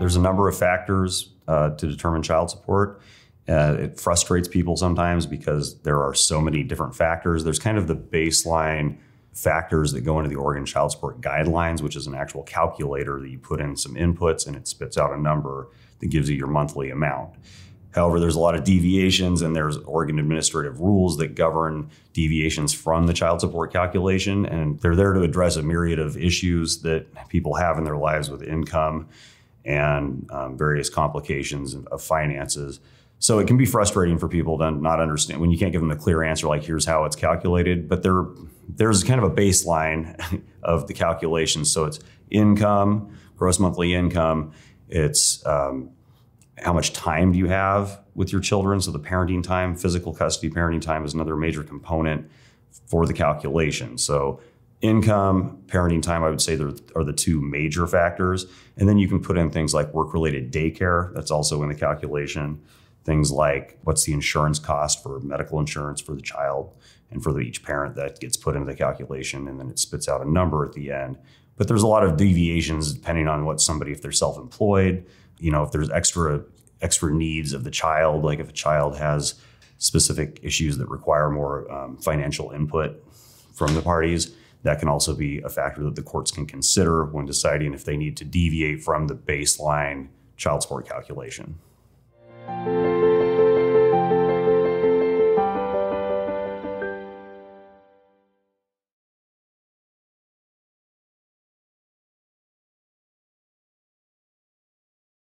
There's a number of factors to determine child support. It frustrates people sometimes because there are so many different factors. There's kind of the baseline factors that go into the Oregon Child Support Guidelines, which is an actual calculator that you put in some inputs and it spits out a number that gives you your monthly amount. However, there's a lot of deviations, and there's Oregon administrative rules that govern deviations from the child support calculation, and they're there to address a myriad of issues that people have in their lives with income and various complications of finances. So it can be frustrating for people to not understand when you can't give them a clear answer, like here's how it's calculated, but there's kind of a baseline of the calculations. So it's income, gross monthly income, it's how much time do you have with your children? So the parenting time, physical custody parenting time is another major component for the calculation. So income, parenting time, I would say are the two major factors. And then you can put in things like work-related daycare. That's also in the calculation. Things like what's the insurance cost for medical insurance for the child and for each parent that gets put into the calculation, and then it spits out a number at the end. But there's a lot of deviations depending on if they're self-employed, if there's extra needs of the child, like if a child has specific issues that require more financial input from the parties, that can also be a factor that the courts can consider when deciding if they need to deviate from the baseline child support calculation.